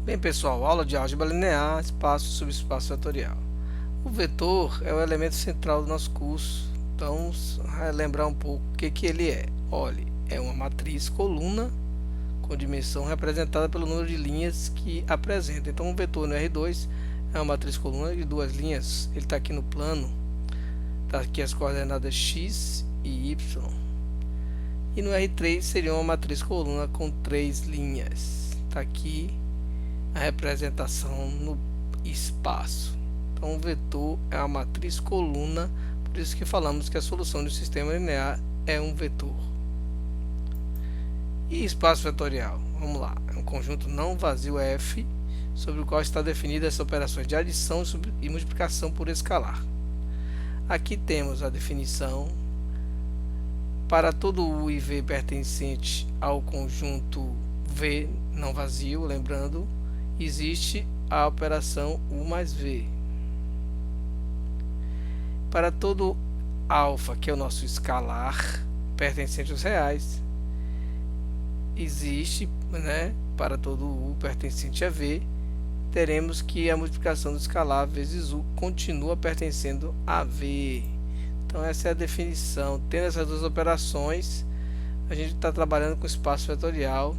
Bem, pessoal, aula de álgebra linear, espaço, subespaço vetorial. O vetor é o elemento central do nosso curso, então lembrar um pouco o que ele é. Olhe, é uma matriz coluna com dimensão representada pelo número de linhas que apresenta. Então, um vetor no R2 é uma matriz coluna de duas linhas. Ele está aqui no plano, está aqui as coordenadas x e y. E no R3 seria uma matriz coluna com três linhas. Está aqui a representação no espaço. Então, o vetor é uma matriz coluna, por isso que falamos que a solução do sistema linear é um vetor. E espaço vetorial? Vamos lá, é um conjunto não vazio F, sobre o qual está definida essa operações de adição e multiplicação por escalar. Aqui temos a definição. Para todo U e V pertencente ao conjunto V não vazio, lembrando, existe a operação U mais V. Para todo alfa, que é o nosso escalar, pertencente aos reais, existe, para todo U pertencente a V, teremos que a multiplicação do escalar vezes U continua pertencendo a V. Então, essa é a definição. Tendo essas duas operações, a gente está trabalhando com espaço vetorial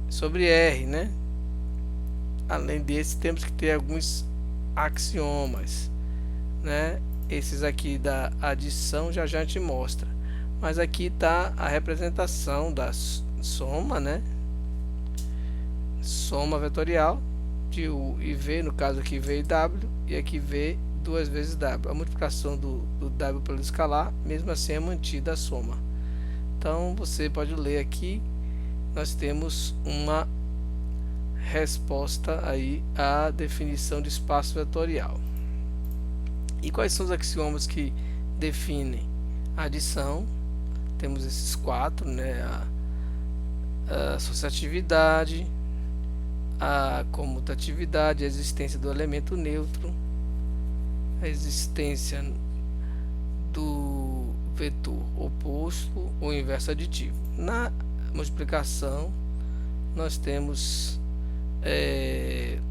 sobre R, Além desse, temos que ter alguns axiomas, Esses aqui da adição já a gente mostra. Mas aqui está a representação da soma, Soma vetorial de U e V, no caso aqui V e W, e aqui V duas vezes W. A multiplicação do W pelo escalar, mesmo assim é mantida a soma. Então, você pode ler aqui, nós temos uma resposta aí à definição de espaço vetorial. E quais são os axiomas que definem a adição? Temos esses quatro, a associatividade, a comutatividade, a existência do elemento neutro, a existência do vetor oposto ou inverso aditivo. Na multiplicação, nós temos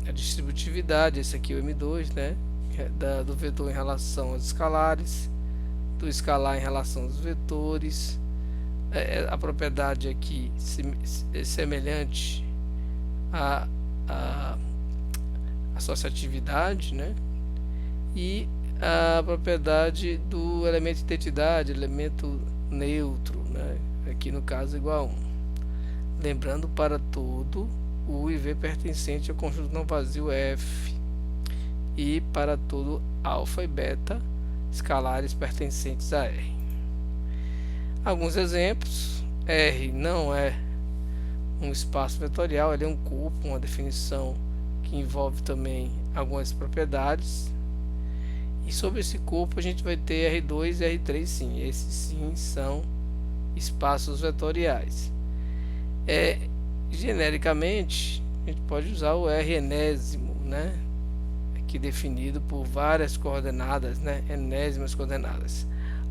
a distributividade, esse aqui é o M2, do vetor em relação aos escalares, do escalar em relação aos vetores, a propriedade aqui semelhante à associatividade, e a propriedade do elemento de identidade, elemento neutro, aqui no caso igual a 1. Lembrando, para todo U e V pertencente ao conjunto não vazio F, e para todo alfa e beta escalares pertencentes a R. Alguns exemplos: R não é um espaço vetorial, ele é um corpo, uma definição que envolve também algumas propriedades. E sobre esse corpo a gente vai ter R2 e R3, sim. Esses sim são espaços vetoriais. Genericamente, a gente pode usar o R enésimo, aqui definido por várias coordenadas, enésimas coordenadas.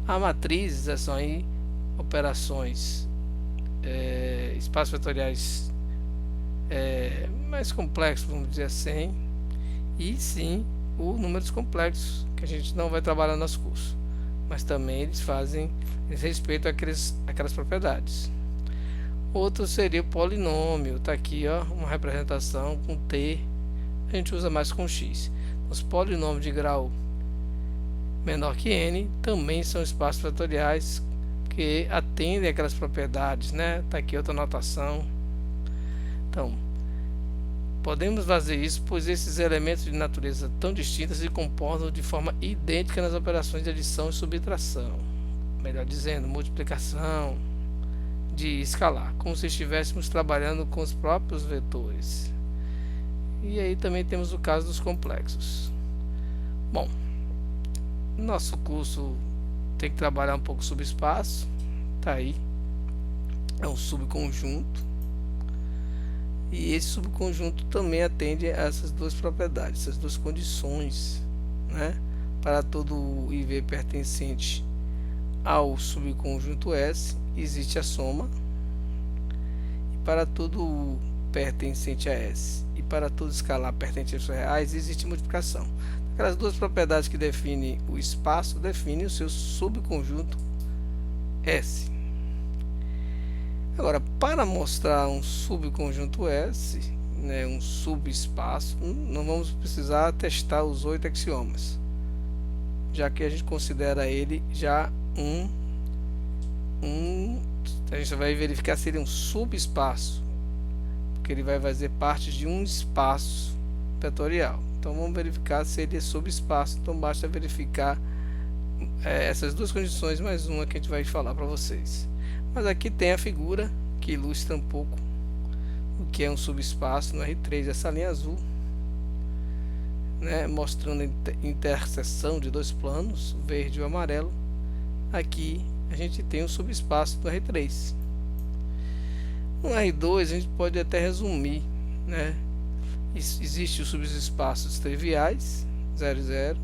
A matrizes são aí operações espaços vetoriais mais complexos, vamos dizer assim, e sim o números complexos, que a gente não vai trabalhar no nosso curso, mas também eles respeitam aquelas propriedades. Outro seria o polinômio, está aqui uma representação com T, a gente usa mais com X. Os polinômios de grau menor que N também são espaços vetoriais que atendem aquelas propriedades, Está aqui outra notação. Então, podemos fazer isso, pois esses elementos de natureza tão distintas se comportam de forma idêntica nas operações de adição e subtração, melhor dizendo, multiplicação, de escalar, como se estivéssemos trabalhando com os próprios vetores. E aí também temos o caso dos complexos. Bom, nosso curso tem que trabalhar um pouco sobre espaço, tá aí, é um subconjunto, e esse subconjunto também atende a essas duas propriedades, essas duas condições, Para todo U e V pertencente ao subconjunto S existe a soma, e para todo U pertencente a S e para todo escalar pertencente a reais existe multiplicação. Aquelas duas propriedades que definem o espaço definem o seu subconjunto S. Agora, para mostrar um subconjunto S, né, um subespaço, não vamos precisar testar os 8 axiomas, já que a gente considera ele já a gente vai verificar se ele é um subespaço, porque ele vai fazer parte de um espaço vetorial. Então vamos verificar se ele é subespaço. Então basta verificar essas duas condições, mais uma que a gente vai falar para vocês. Mas aqui tem a figura que ilustra um pouco o que é um subespaço no R3, essa linha azul, né, mostrando a interseção de dois planos, o verde e o amarelo. Aqui a gente tem um subespaço do R3. No R2 a gente pode até resumir, né? Existe os subespaços triviais, 0, 0,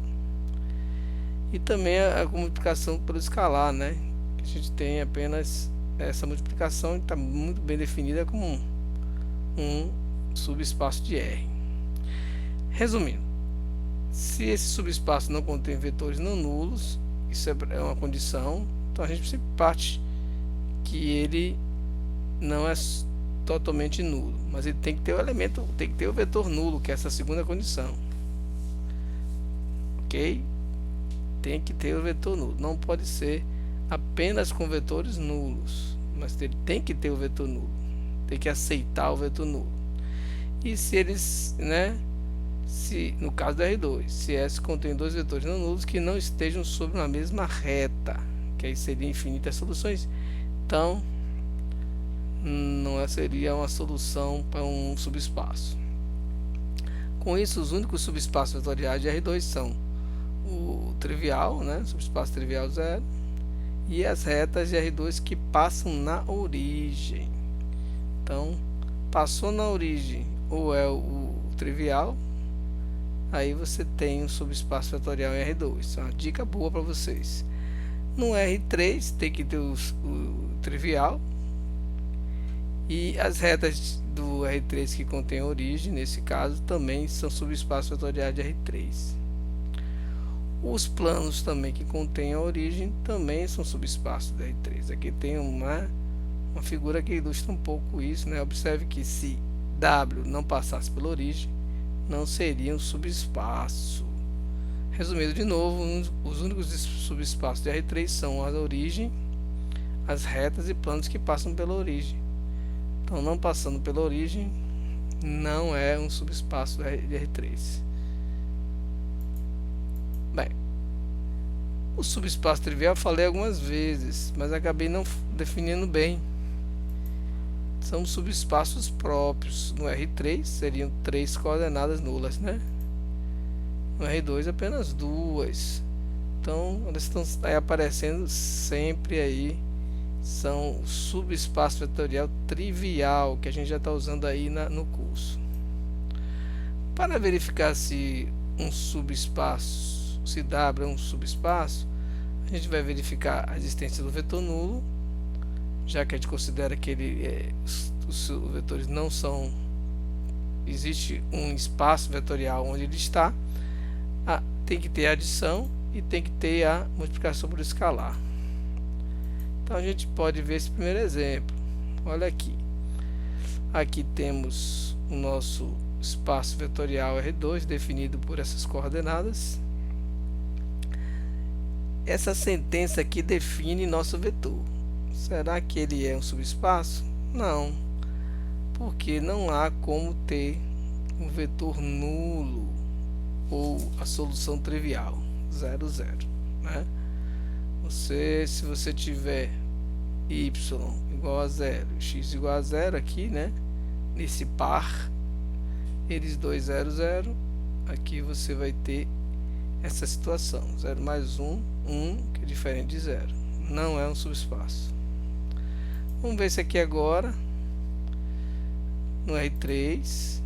e também a multiplicação pelo escalar, né? A gente tem apenas essa multiplicação, está muito bem definida como um subespaço de R. Resumindo, se esse subespaço não contém vetores não nulos, isso é uma condição, então a gente sempre parte que ele não é totalmente nulo, mas ele tem que ter o elemento, tem que ter o vetor nulo, que é essa segunda condição, ok? Tem que ter o vetor nulo, não pode ser apenas com vetores nulos, mas ele tem que ter o vetor nulo, tem que aceitar o vetor nulo. E se eles, né, se no caso do R2, se S contém dois vetores não nulos que não estejam sobre uma mesma reta, que aí seria infinitas soluções, então não seria uma solução para um subespaço. Com isso, os únicos subespaços vetoriais de R2 são o trivial, né, subespaço trivial 0, e as retas de R2 que passam na origem. Então, passou na origem ou é o trivial, aí você tem um subespaço vetorial em R2. Isso é uma dica boa para vocês. No R3 tem que ter o trivial, e as retas do R3 que contém a origem, nesse caso, também são subespaços vetoriais de R3. Os planos também que contêm a origem também são subespaços de R3. Aqui tem uma figura que ilustra um pouco isso, né? Observe que se W não passasse pela origem, não seria um subespaço. Resumindo de novo, os únicos subespaços de R3 são a origem, as retas e planos que passam pela origem. Então, não passando pela origem, não é um subespaço de R3. Bem, o subespaço trivial eu falei algumas vezes, mas acabei não definindo bem. São subespaços próprios. No R3 seriam 3 coordenadas nulas, né? No R2 apenas 2. Então elas estão aí aparecendo sempre aí. São o subespaço vetorial trivial que a gente já está usando aí no curso. Para verificar se um subespaço, se W é um subespaço, a gente vai verificar a existência do vetor nulo, já que a gente considera que os vetores não são, existe um espaço vetorial onde ele está, tem que ter a adição e tem que ter a multiplicação por escalar. Então a gente pode ver esse primeiro exemplo. Olha aqui. Aqui temos o nosso espaço vetorial R2 definido por essas coordenadas. Essa sentença aqui define nosso vetor. Será que ele é um subespaço? Não, porque não há como ter um vetor nulo ou a solução trivial 0, 0, né? Se você tiver y igual a 0, x igual a 0 aqui, né, nesse par, eles 2, 0, 0, aqui você vai ter essa situação, 0 mais 1, 1, que é diferente de 0, não é um subespaço. Vamos ver isso aqui agora. No R3,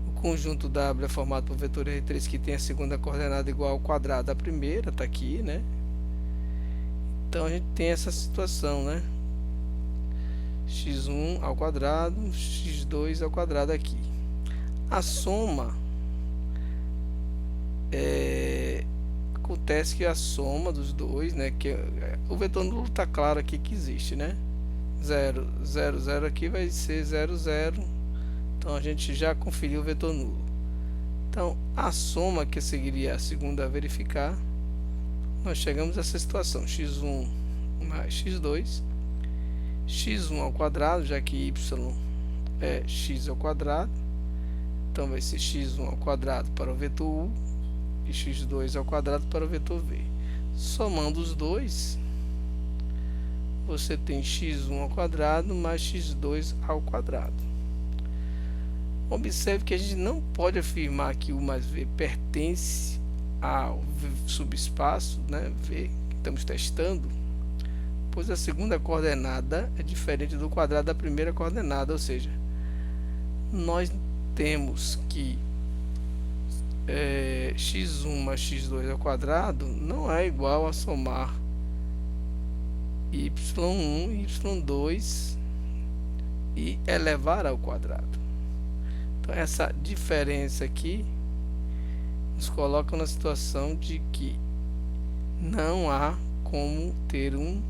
o conjunto W é formado por vetor R3 que tem a segunda coordenada igual ao quadrado da primeira, está aqui, né? Então a gente tem essa situação, né? x1 ao quadrado, x2 ao quadrado aqui. A soma acontece que a soma dos dois, né, que o vetor nulo está claro aqui que existe, né? 0, 0, 0 aqui vai ser 0, 0. Então a gente já conferiu o vetor nulo. Então a soma que seguiria a segunda a verificar, nós chegamos a essa situação: x1 mais x2, x1 ao quadrado, já que y é x ao quadrado, então vai ser x1 ao quadrado para o vetor u e x2 ao quadrado para o vetor v. Somando os dois, você tem x1 ao quadrado mais x2 ao quadrado. Observe que a gente não pode afirmar que u mais v pertence ao subespaço, né, v, que estamos testando, pois a segunda coordenada é diferente do quadrado da primeira coordenada, ou seja, nós temos que x1 mais x2 ao quadrado não é igual a somar y1 e y2 e elevar ao quadrado. Então essa diferença aqui nos coloca na situação de que não há como ter um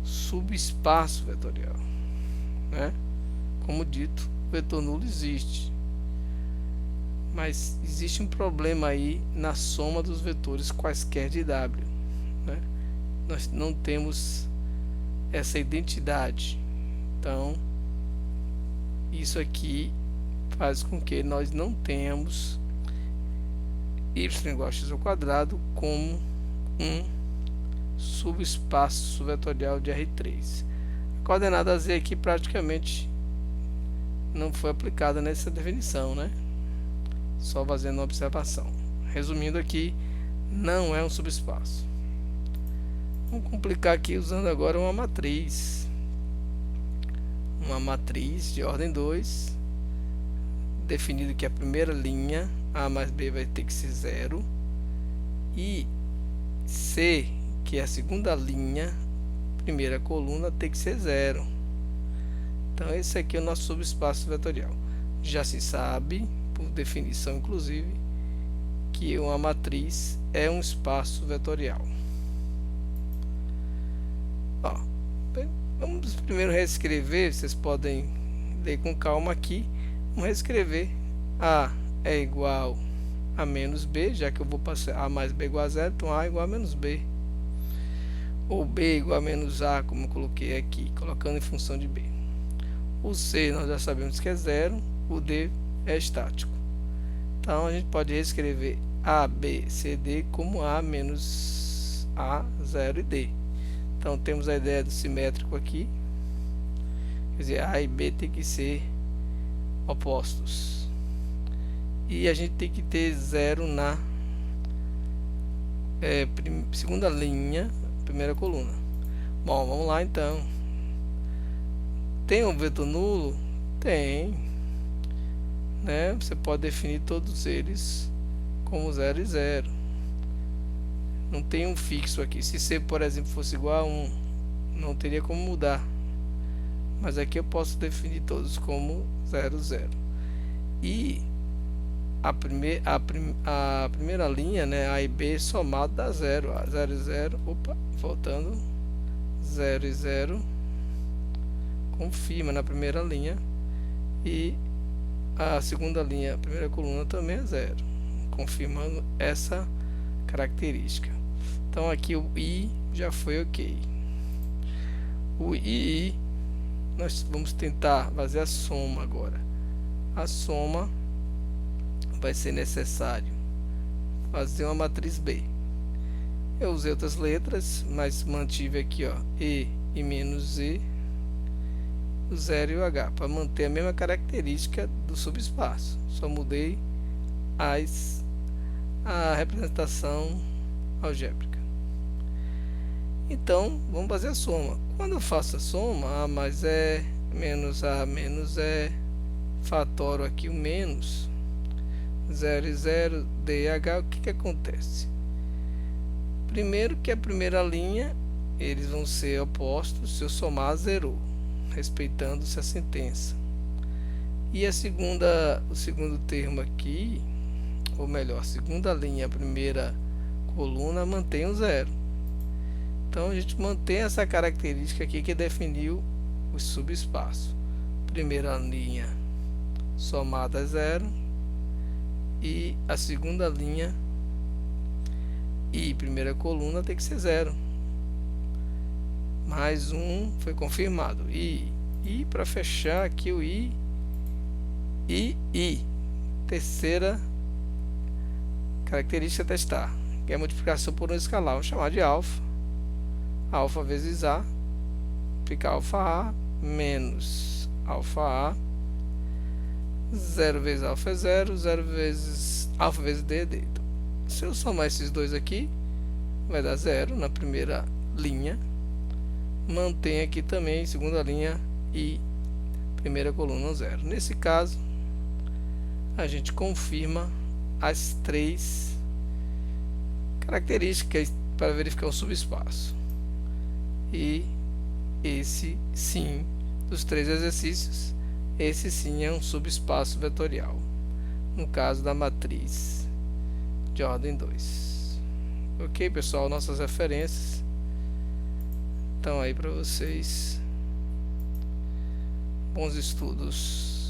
subespaço vetorial, né? Como dito, o vetor nulo existe, mas existe um problema aí na soma dos vetores quaisquer de W, né? Nós não temos essa identidade, então isso aqui faz com que nós não tenhamos y igual a x ao quadrado como um subespaço vetorial de R3. A coordenada z aqui praticamente não foi aplicada nessa definição, né? Só fazendo uma observação. Resumindo aqui, não é um subespaço. Vamos complicar aqui usando agora uma matriz. Uma matriz de ordem 2, definido que a primeira linha a mais b vai ter que ser 0 e c, que é a segunda linha, primeira coluna, tem que ser 0. Então esse aqui é o nosso subespaço vetorial. Já se sabe, por definição inclusive, que uma matriz é um espaço vetorial. Ó, vamos primeiro reescrever, vocês podem ler com calma aqui. Vamos reescrever: A é igual a menos B, já que eu vou passar A mais B igual a 0, então A é igual a menos B. Ou B é igual a menos A, como eu coloquei aqui, colocando em função de B. O C nós já sabemos que é 0, o D é estático. Então a gente pode reescrever A, B, C, D como A menos A, 0 e D. Então temos a ideia do simétrico aqui, quer dizer, A e B tem que ser opostos. E a gente tem que ter 0 na segunda linha, primeira coluna. Bom, vamos lá então. Tem um vetor nulo? Tem, né? Você pode definir todos eles como 0 e 0. Não tem um fixo aqui. Se C, por exemplo, fosse igual a 1, não teria como mudar. Mas aqui eu posso definir todos como 0, 0. E a primeira linha, né, A e B somado dá 0. 0 e 0, opa, voltando, 0 e 0, confirma na primeira linha. E a segunda linha, a primeira coluna também é 0, confirmando essa característica. Então aqui o I já foi ok. O II, nós vamos tentar fazer a soma agora. A soma vai ser necessário fazer uma matriz B. Eu usei outras letras, mas mantive aqui, ó, E e menos E, o 0 e o H, para manter a mesma característica do subespaço. Só mudei a representação algébrica. Então, vamos fazer a soma. Quando eu faço a soma, A mais E menos A menos E, fatoro aqui o menos, 0 e 0, D e H, o que acontece? Primeiro que a primeira linha, eles vão ser opostos, se eu somar, zerou, respeitando-se a sentença. E o segundo termo aqui, ou melhor, segunda linha, a primeira coluna, mantém o zero. Então a gente mantém essa característica aqui que definiu o subespaço. Primeira linha somada é zero, e a segunda linha e primeira coluna tem que ser zero. Mais um foi confirmado. E para fechar aqui o i. Terceira característica a testar, que é a multiplicação por um escalar. Vamos chamar de alfa. Alfa vezes a fica alfa a menos alfa a. 0 vezes alfa é 0, 0 vezes alfa vezes d é d. Então, se eu somar esses dois aqui, vai dar 0 na primeira linha. Mantém aqui também segunda linha e primeira coluna 0. Nesse caso, a gente confirma as três características para verificar o subespaço. E esse sim, dos três exercícios, esse sim é um subespaço vetorial, no caso da matriz de ordem 2. Ok, pessoal, nossas referências estão aí para vocês. Bons estudos.